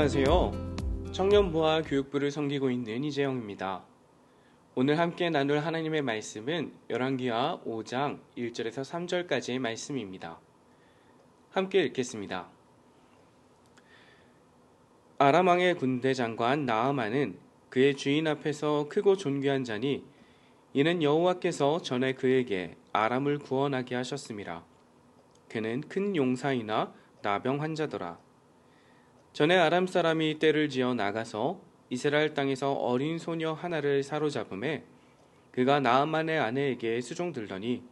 안녕하세요. 청년부와 교육부를 섬기고 있는 이재영입니다. 오늘 함께 나눌 하나님의 말씀은 열왕기하 5장 1절에서 3절까지의 말씀입니다. 함께 읽겠습니다. 아람 왕의 군대 장관 나아만은 그의 주인 앞에서 크고 존귀한 자니 이는 여호와께서 전에 그에게 아람을 구원하게 하셨음이라. 그는 큰 용사이나 나병 환자더라. 전에 아람 사람이 떼를 지어 나가서 이스라엘 땅에서 어린 소녀 하나를 사로잡음에 그가 나아만의 아내에게 수종들더니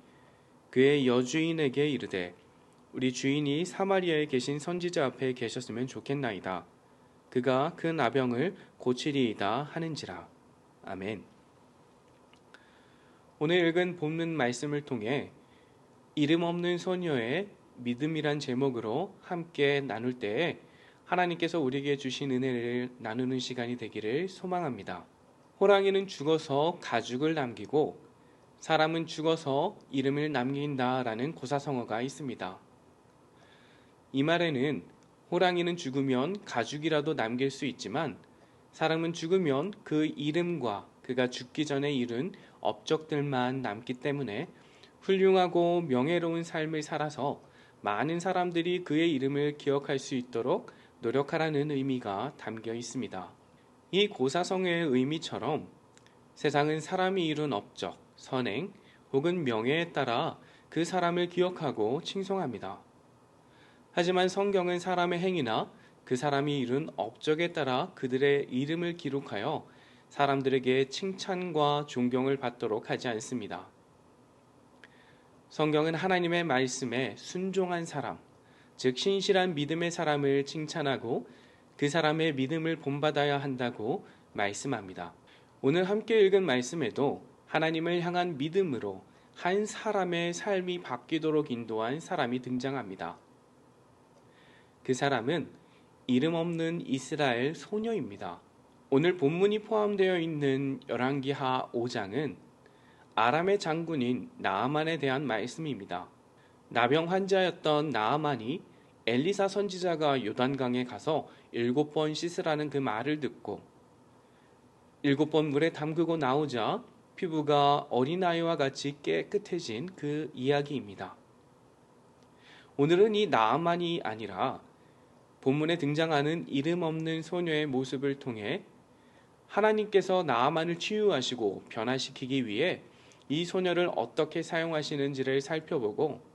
그의 여주인에게 이르되 우리 주인이 사마리아에 계신 선지자 앞에 계셨으면 좋겠나이다. 그가 그 나병을 고치리이다 하는지라. 아멘. 오늘 읽은 본문 말씀을 통해 이름 없는 소녀의 믿음이란 제목으로 함께 나눌 때에 하나님께서 우리에게 주신 은혜를 나누는 시간이 되기를 소망합니다. 호랑이는 죽어서 가죽을 남기고 사람은 죽어서 이름을 남긴다라는 고사성어가 있습니다. 이 말에는 호랑이는 죽으면 가죽이라도 남길 수 있지만 사람은 죽으면 그 이름과 그가 죽기 전에 이룬 업적들만 남기 때문에 훌륭하고 명예로운 삶을 살아서 많은 사람들이 그의 이름을 기억할 수 있도록 노력하라는 의미가 담겨 있습니다. 이 고사성어의 의미처럼 세상은 사람이 이룬 업적, 선행 혹은 명예에 따라 그 사람을 기억하고 칭송합니다. 하지만 성경은 사람의 행위나 그 사람이 이룬 업적에 따라 그들의 이름을 기록하여 사람들에게 칭찬과 존경을 받도록 하지 않습니다. 성경은 하나님의 말씀에 순종한 사람, 즉 신실한 믿음의 사람을 칭찬하고 그 사람의 믿음을 본받아야 한다고 말씀합니다. 오늘 함께 읽은 말씀에도 하나님을 향한 믿음으로 한 사람의 삶이 바뀌도록 인도한 사람이 등장합니다. 그 사람은 이름 없는 이스라엘 소녀입니다. 오늘 본문이 포함되어 있는 열왕기하 5장은 아람의 장군인 나아만에 대한 말씀입니다. 나병 환자였던 나아만이 엘리사 선지자가 요단강에 가서 7번 씻으라는 그 말을 듣고 7번 물에 담그고 나오자 피부가 어린아이와 같이 깨끗해진 그 이야기입니다. 오늘은 이 나아만이 아니라 본문에 등장하는 이름 없는 소녀의 모습을 통해 하나님께서 나아만을 치유하시고 변화시키기 위해 이 소녀를 어떻게 사용하시는지를 살펴보고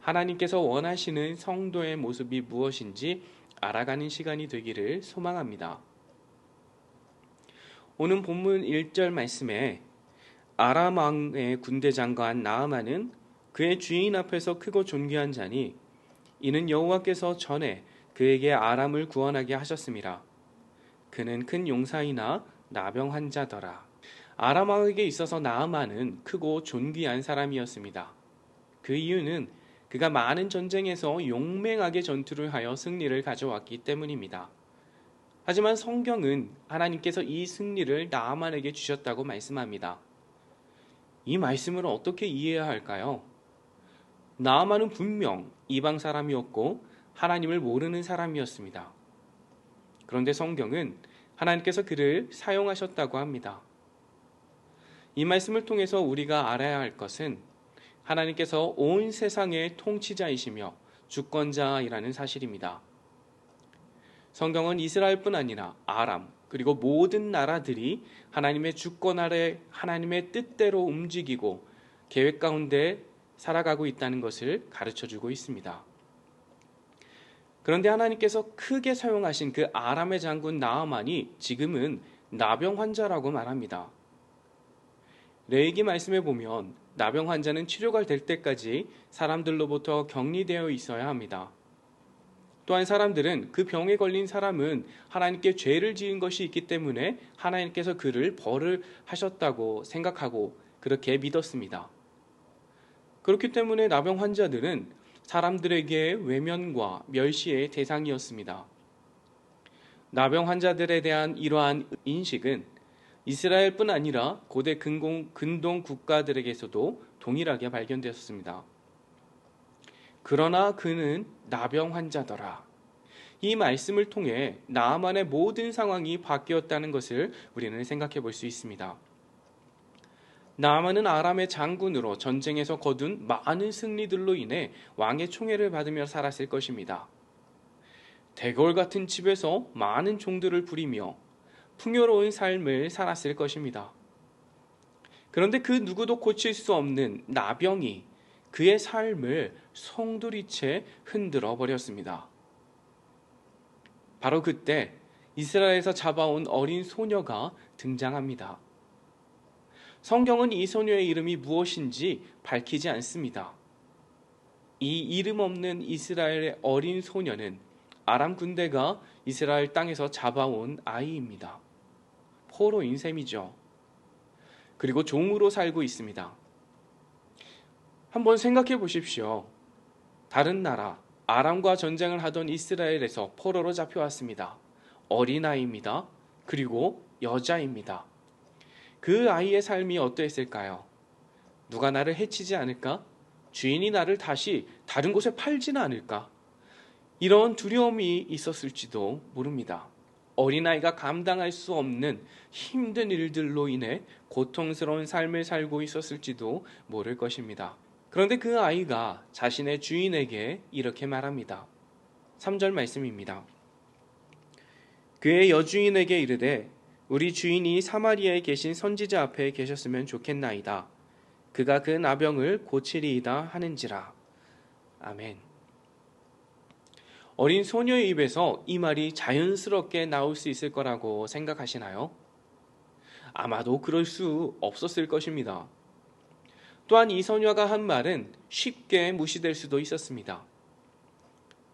하나님께서 원하시는 성도의 모습이 무엇인지 알아가는 시간이 되기를 소망합니다. 오늘 본문 1절 말씀에 아람 왕의 군대 장관 나아만은 그의 주인 앞에서 크고 존귀한 자니 이는 여호와께서 전에 그에게 아람을 구원하게 하셨음이라. 그는 큰 용사이나 나병 환자더라. 아람 왕에게 있어서 나아만은 크고 존귀한 사람이었습니다. 그 이유는 그가 많은 전쟁에서 용맹하게 전투를 하여 승리를 가져왔기 때문입니다. 하지만 성경은 하나님께서 이 승리를 나아만에게 주셨다고 말씀합니다. 이 말씀을 어떻게 이해해야 할까요? 나아만은 분명 이방 사람이었고 하나님을 모르는 사람이었습니다. 그런데 성경은 하나님께서 그를 사용하셨다고 합니다. 이 말씀을 통해서 우리가 알아야 할 것은 하나님께서 온 세상의 통치자이시며 주권자이라는 사실입니다. 성경은 이스라엘뿐 아니라 아람 그리고 모든 나라들이 하나님의 주권 아래 하나님의 뜻대로 움직이고 계획 가운데 살아가고 있다는 것을 가르쳐주고 있습니다. 그런데 하나님께서 크게 사용하신 그 아람의 장군 나아만이 지금은 나병 환자라고 말합니다. 레위기 말씀에 보면 나병 환자는 치료가 될 때까지 사람들로부터 격리되어 있어야 합니다. 또한 사람들은 그 병에 걸린 사람은 하나님께 죄를 지은 것이 있기 때문에 하나님께서 그를 벌을 하셨다고 생각하고 그렇게 믿었습니다. 그렇기 때문에 나병 환자들은 사람들에게 외면과 멸시의 대상이었습니다. 나병 환자들에 대한 이러한 인식은 이스라엘뿐 아니라 고대 근동 국가들에게서도 동일하게 발견되었습니다. 그러나 그는 나병 환자더라. 이 말씀을 통해 나아만의 모든 상황이 바뀌었다는 것을 우리는 생각해 볼 수 있습니다. 나아만은 아람의 장군으로 전쟁에서 거둔 많은 승리들로 인해 왕의 총애를 받으며 살았을 것입니다. 대궐 같은 집에서 많은 종들을 부리며 풍요로운 삶을 살았을 것입니다. 그런데 그 누구도 고칠 수 없는 나병이 그의 삶을 송두리째 흔들어 버렸습니다. 바로 그때 이스라엘에서 잡아온 어린 소녀가 등장합니다. 성경은 이 소녀의 이름이 무엇인지 밝히지 않습니다. 이 이름 없는 이스라엘의 어린 소녀는 아람 군대가 이스라엘 땅에서 잡아온 아이입니다. 포로인 셈이죠. 그리고 종으로 살고 있습니다. 한번 생각해 보십시오. 다른 나라 아람과 전쟁을 하던 이스라엘에서 포로로 잡혀왔습니다. 어린아이입니다. 그리고 여자입니다. 그 아이의 삶이 어떠했을까요? 누가 나를 해치지 않을까? 주인이 나를 다시 다른 곳에 팔지는 않을까? 이런 두려움이 있었을지도 모릅니다. 어린아이가 감당할 수 없는 힘든 일들로 인해 고통스러운 삶을 살고 있었을지도 모를 것입니다. 그런데 그 아이가 자신의 주인에게 이렇게 말합니다. 3절 말씀입니다. 그의 여주인에게 이르되 우리 주인이 사마리아에 계신 선지자 앞에 계셨으면 좋겠나이다. 그가 그 나병을 고치리이다 하는지라. 아멘. 어린 소녀의 입에서 이 말이 자연스럽게 나올 수 있을 거라고 생각하시나요? 아마도 그럴 수 없었을 것입니다. 또한 이 소녀가 한 말은 쉽게 무시될 수도 있었습니다.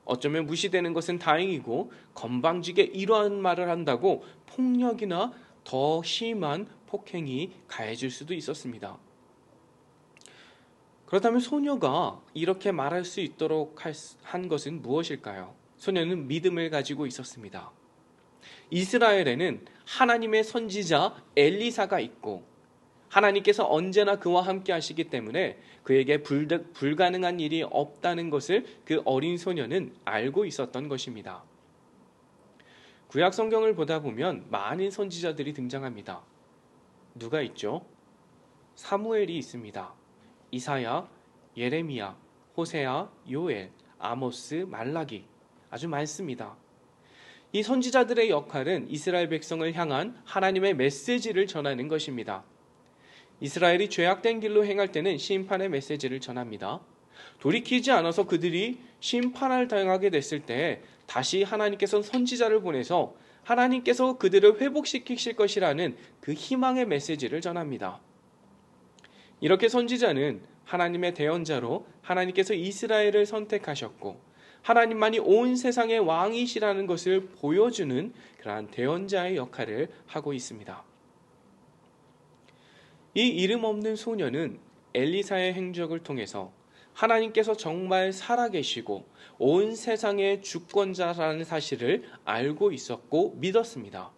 어쩌면 무시되는 것은 다행이고 건방지게 이러한 말을 한다고 폭력이나 더 심한 폭행이 가해질 수도 있었습니다. 그렇다면 소녀가 이렇게 말할 수 있도록 한 것은 무엇일까요? 소녀는 믿음을 가지고 있었습니다. 이스라엘에는 하나님의 선지자 엘리사가 있고 하나님께서 언제나 그와 함께 하시기 때문에 그에게 불가능한 일이 없다는 것을 그 어린 소녀는 알고 있었던 것입니다. 구약 성경을 보다 보면 많은 선지자들이 등장합니다. 누가 있죠? 사무엘이 있습니다. 이사야, 예레미야, 호세아, 요엘, 아모스, 말라기 아주 많습니다. 이 선지자들의 역할은 이스라엘 백성을 향한 하나님의 메시지를 전하는 것입니다. 이스라엘이 죄악된 길로 행할 때는 심판의 메시지를 전합니다. 돌이키지 않아서 그들이 심판을 당하게 됐을 때 다시 하나님께서 선지자를 보내서 하나님께서 그들을 회복시키실 것이라는 그 희망의 메시지를 전합니다. 이렇게 선지자는 하나님의 대언자로 하나님께서 이스라엘을 선택하셨고 하나님만이 온 세상의 왕이시라는 것을 보여주는 그러한 대언자의 역할을 하고 있습니다. 이 이름 없는 소녀는 엘리사의 행적을 통해서 하나님께서 정말 살아계시고 온 세상의 주권자라는 사실을 알고 있었고 믿었습니다.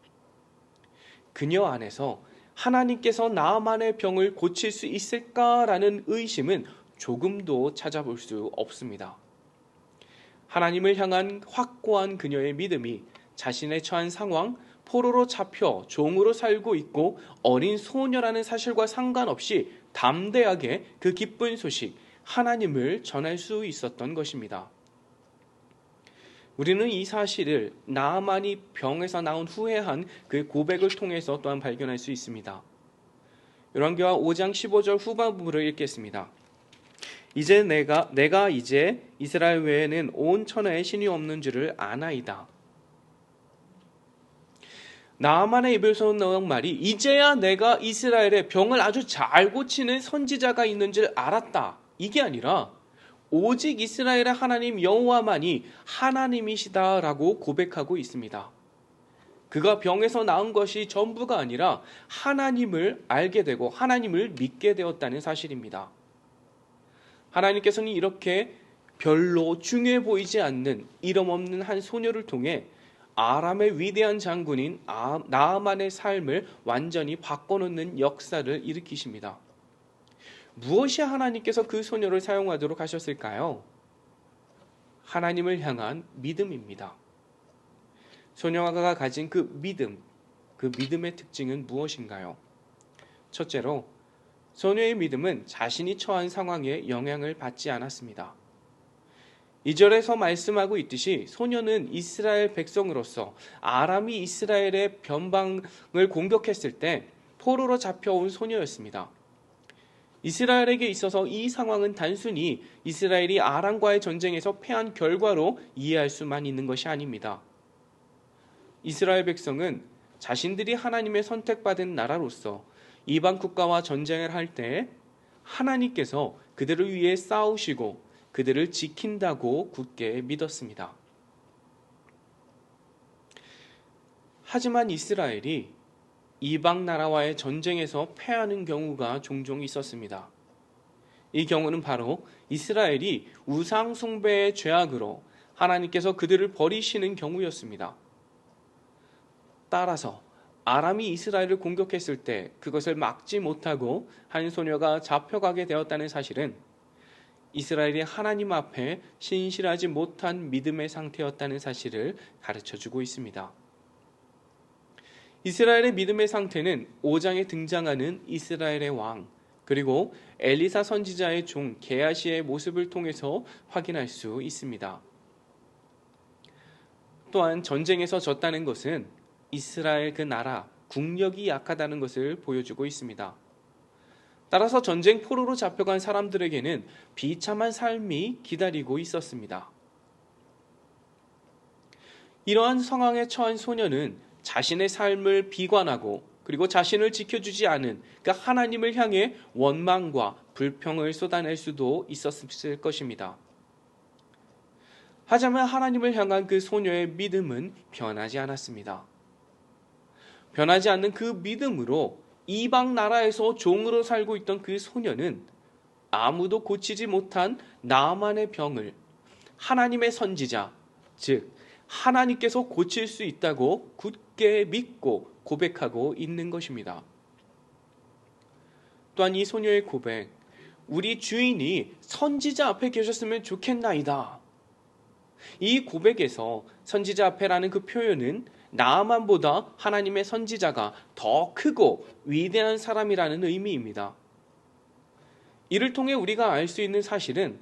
그녀 안에서 하나님께서 나만의 병을 고칠 수 있을까라는 의심은 조금도 찾아볼 수 없습니다. 하나님을 향한 확고한 그녀의 믿음이 자신의 처한 상황, 포로로 잡혀 종으로 살고 있고 어린 소녀라는 사실과 상관없이 담대하게 그 기쁜 소식, 하나님을 전할 수 있었던 것입니다. 우리는 이 사실을 나아만이 병에서 나온 후에 한 그 고백을 통해서 또한 발견할 수 있습니다. 열왕기하 5장 15절 후반부를 읽겠습니다. 이제 내가 이제 이스라엘 외에는 온 천하에 신이 없는 줄을 아나이다. 나아만의 입에서 나온 말이 이제야 내가 이스라엘의 병을 아주 잘 고치는 선지자가 있는 줄 알았다. 이게 아니라 오직 이스라엘의 하나님 여호와만이 하나님이시다라고 고백하고 있습니다. 그가 병에서 나은 것이 전부가 아니라 하나님을 알게 되고 하나님을 믿게 되었다는 사실입니다. 하나님께서는 이렇게 별로 중요해 보이지 않는 이름 없는 한 소녀를 통해 아람의 위대한 장군인 나아만의 삶을 완전히 바꿔놓는 역사를 일으키십니다. 무엇이 하나님께서 그 소녀를 사용하도록 하셨을까요? 하나님을 향한 믿음입니다. 소녀가 가진 그 믿음의 특징은 무엇인가요? 첫째로, 소녀의 믿음은 자신이 처한 상황에 영향을 받지 않았습니다. 2절에서 말씀하고 있듯이 소녀는 이스라엘 백성으로서 아람이 이스라엘의 변방을 공격했을 때 포로로 잡혀온 소녀였습니다. 이스라엘에게 있어서 이 상황은 단순히 이스라엘이 아람과의 전쟁에서 패한 결과로 이해할 수만 있는 것이 아닙니다. 이스라엘 백성은 자신들이 하나님의 선택받은 나라로서 이방 국가와 전쟁을 할 때 하나님께서 그들을 위해 싸우시고 그들을 지킨다고 굳게 믿었습니다. 하지만 이스라엘이 이방 나라와의 전쟁에서 패하는 경우가 종종 있었습니다. 이 경우는 바로 이스라엘이 우상 숭배의 죄악으로 하나님께서 그들을 버리시는 경우였습니다. 따라서 아람이 이스라엘을 공격했을 때 그것을 막지 못하고 한 소녀가 잡혀가게 되었다는 사실은 이스라엘이 하나님 앞에 신실하지 못한 믿음의 상태였다는 사실을 가르쳐주고 있습니다. 이스라엘의 믿음의 상태는 5장에 등장하는 이스라엘의 왕, 그리고 엘리사 선지자의 종 게하시의 모습을 통해서 확인할 수 있습니다. 또한 전쟁에서 졌다는 것은 이스라엘 그 나라, 국력이 약하다는 것을 보여주고 있습니다. 따라서 전쟁 포로로 잡혀간 사람들에게는 비참한 삶이 기다리고 있었습니다. 이러한 상황에 처한 소녀는 자신의 삶을 비관하고 그리고 자신을 지켜주지 않은 그 하나님을 향해 원망과 불평을 쏟아낼 수도 있었을 것입니다. 하지만 하나님을 향한 그 소녀의 믿음은 변하지 않았습니다. 변하지 않는 그 믿음으로 이방 나라에서 종으로 살고 있던 그 소녀는 아무도 고치지 못한 나만의 병을 하나님의 선지자, 즉 하나님께서 고칠 수 있다고 굳게 믿고 고백하고 있는 것입니다. 또한 이 소녀의 고백, 우리 주인이 선지자 앞에 계셨으면 좋겠나이다. 이 고백에서 선지자 앞에라는 그 표현은 나아만보다 하나님의 선지자가 더 크고 위대한 사람이라는 의미입니다. 이를 통해 우리가 알 수 있는 사실은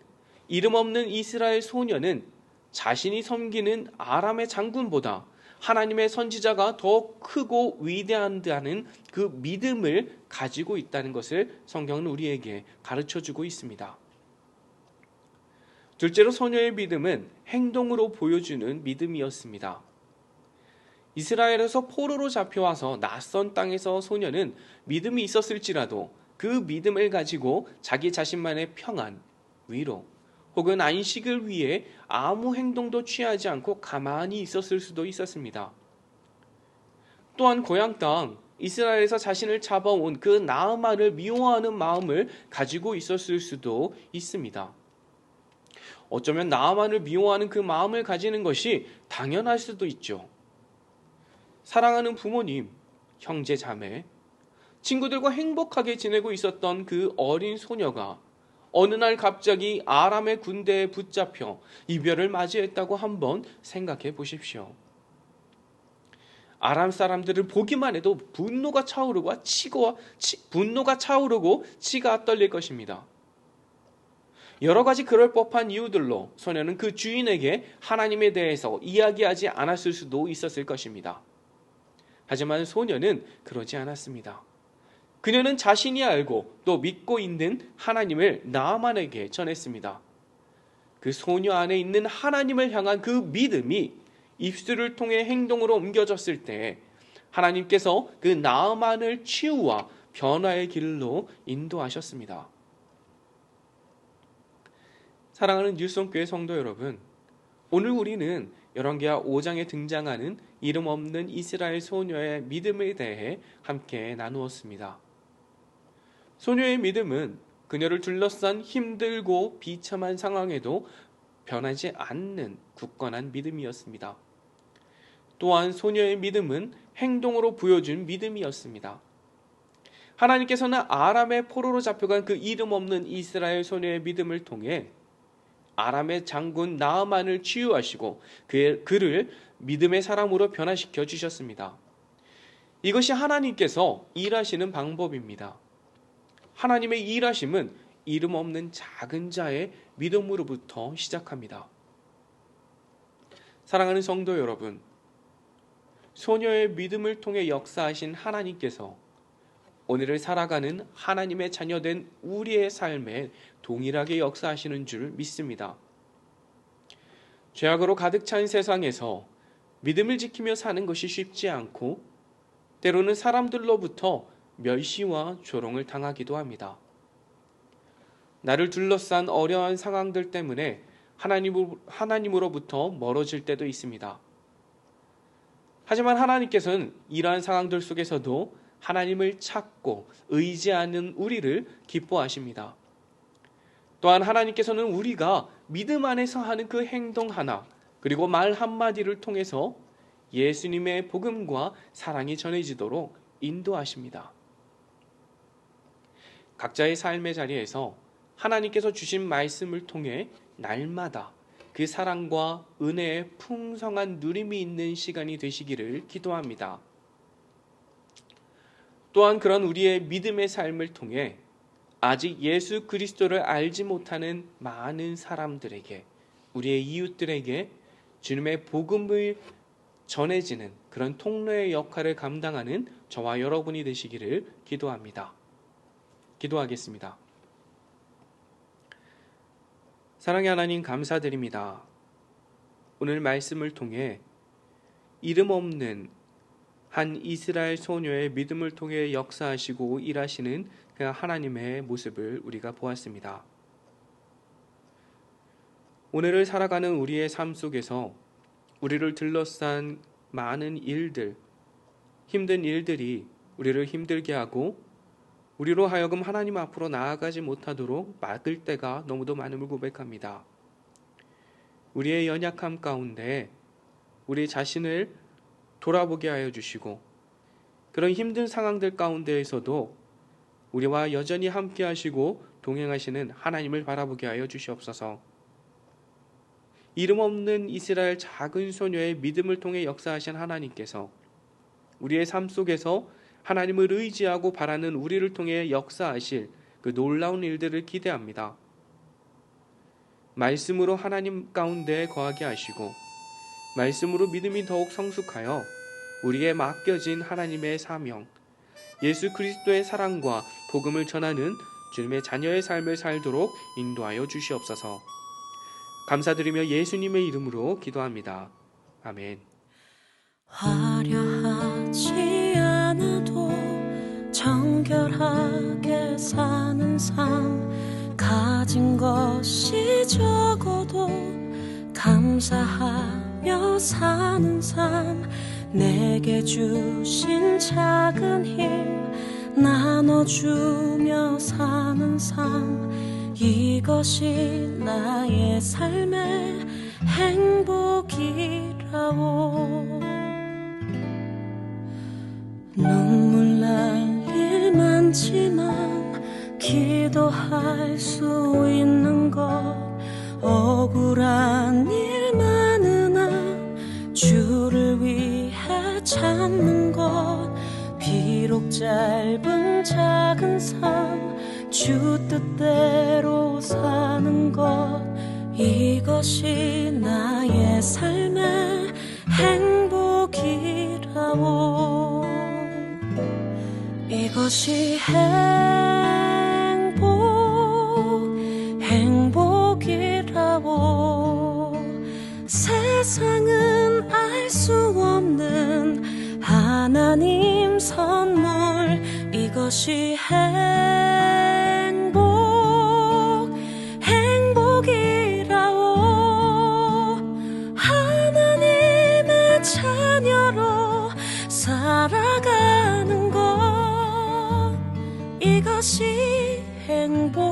이름 없는 이스라엘 소녀는 자신이 섬기는 아람의 장군보다 하나님의 선지자가 더 크고 위대하다는 그 믿음을 가지고 있다는 것을 성경은 우리에게 가르쳐주고 있습니다. 둘째로 소녀의 믿음은 행동으로 보여주는 믿음이었습니다. 이스라엘에서 포로로 잡혀와서 낯선 땅에서 소녀는 믿음이 있었을지라도 그 믿음을 가지고 자기 자신만의 평안, 위로 혹은 안식을 위해 아무 행동도 취하지 않고 가만히 있었을 수도 있었습니다. 또한 고향 땅 이스라엘에서 자신을 잡아온 그 나아만을 미워하는 마음을 가지고 있었을 수도 있습니다. 어쩌면 나아만을 미워하는 그 마음을 가지는 것이 당연할 수도 있죠. 사랑하는 부모님, 형제, 자매, 친구들과 행복하게 지내고 있었던 그 어린 소녀가 어느 날 갑자기 아람의 군대에 붙잡혀 이별을 맞이했다고 한번 생각해 보십시오. 아람 사람들을 보기만 해도 분노가 차오르고 치가 떨릴 것입니다. 여러 가지 그럴 법한 이유들로 소녀는 그 주인에게 하나님에 대해서 이야기하지 않았을 수도 있었을 것입니다. 하지만 소녀는 그러지 않았습니다. 그녀는 자신이 알고 또 믿고 있는 하나님을 나아만에게 전했습니다. 그 소녀 안에 있는 하나님을 향한 그 믿음이 입술을 통해 행동으로 옮겨졌을 때 하나님께서 그 나아만을 치유와 변화의 길로 인도하셨습니다. 사랑하는 뉴스홈교회 성도 여러분, 오늘 우리는 열왕기하 5장에 등장하는 이름 없는 이스라엘 소녀의 믿음에 대해 함께 나누었습니다. 소녀의 믿음은 그녀를 둘러싼 힘들고 비참한 상황에도 변하지 않는 굳건한 믿음이었습니다. 또한 소녀의 믿음은 행동으로 보여준 믿음이었습니다. 하나님께서는 아람의 포로로 잡혀간 그 이름 없는 이스라엘 소녀의 믿음을 통해 아람의 장군 나아만을 치유하시고 그를 믿음의 사람으로 변화시켜 주셨습니다. 이것이 하나님께서 일하시는 방법입니다. 하나님의 일하심은 이름 없는 작은 자의 믿음으로부터 시작합니다. 사랑하는 성도 여러분, 소녀의 믿음을 통해 역사하신 하나님께서 오늘을 살아가는 하나님의 자녀된 우리의 삶에 동일하게 역사하시는 줄 믿습니다. 죄악으로 가득 찬 세상에서 믿음을 지키며 사는 것이 쉽지 않고 때로는 사람들로부터 멸시와 조롱을 당하기도 합니다. 나를 둘러싼 어려운 상황들 때문에 하나님으로부터 멀어질 때도 있습니다. 하지만 하나님께서는 이러한 상황들 속에서도 하나님을 찾고 의지하는 우리를 기뻐하십니다. 또한 하나님께서는 우리가 믿음 안에서 하는 그 행동 하나, 그리고 말 한마디를 통해서 예수님의 복음과 사랑이 전해지도록 인도하십니다. 각자의 삶의 자리에서 하나님께서 주신 말씀을 통해 날마다 그 사랑과 은혜의 풍성한 누림이 있는 시간이 되시기를 기도합니다. 또한 그런 우리의 믿음의 삶을 통해 아직 예수 그리스도를 알지 못하는 많은 사람들에게, 우리의 이웃들에게 주님의 복음을 전해지는 그런 통로의 역할을 감당하는 저와 여러분이 되시기를 기도합니다. 기도하겠습니다. 사랑의 하나님, 감사드립니다. 오늘 말씀을 통해 이름 없는 한 이스라엘 소녀의 믿음을 통해 역사하시고 일하시는 그 하나님의 모습을 우리가 보았습니다. 오늘을 살아가는 우리의 삶 속에서 우리를 둘러싼 많은 일들, 힘든 일들이 우리를 힘들게 하고 우리로 하여금 하나님 앞으로 나아가지 못하도록 막을 때가 너무도 많음을 고백합니다. 우리의 연약함 가운데 우리 자신을 돌아보게 하여 주시고, 그런 힘든 상황들 가운데에서도 우리와 여전히 함께 하시고 동행하시는 하나님을 바라보게 하여 주시옵소서. 이름 없는 이스라엘 작은 소녀의 믿음을 통해 역사하신 하나님께서 우리의 삶 속에서 하나님을 의지하고 바라는 우리를 통해 역사하실 그 놀라운 일들을 기대합니다. 말씀으로 하나님 가운데 거하게 하시고, 말씀으로 믿음이 더욱 성숙하여 우리에 맡겨진 하나님의 사명, 예수 그리스도의 사랑과 복음을 전하는 주님의 자녀의 삶을 살도록 인도하여 주시옵소서. 감사드리며 예수님의 이름으로 기도합니다. 아멘. 화려하지 않아도 정결하게 사는 삶, 가진 것이 적어도 감사하며 사는 삶, 내게 주신 작은 힘 나눠주며 사는 삶, 이것이 나의 삶의 행복이라오. 눈물 날 일 많지만 기도할 수 있는 것, 억울한 일 많으나 주를 위해 참는 것, 비록 짧은 작은 삶 주 뜻대로 사는 것, 이것이 나의 삶의 행복이라오. 이것이 행복이라오. 세상은 알 수 없는 하나님 선물, 이것이 행복이라오. 하나님의 자녀로 살아가는 것, 이것이 행복이라오.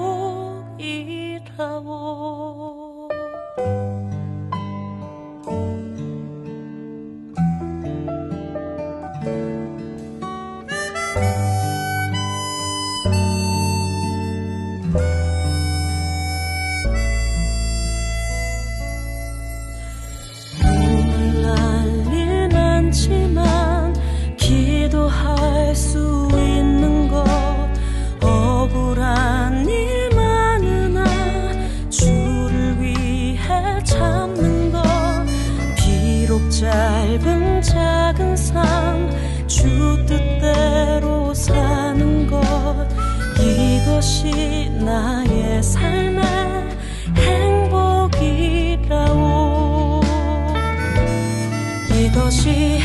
나의 삶의 행복이라오. 이것이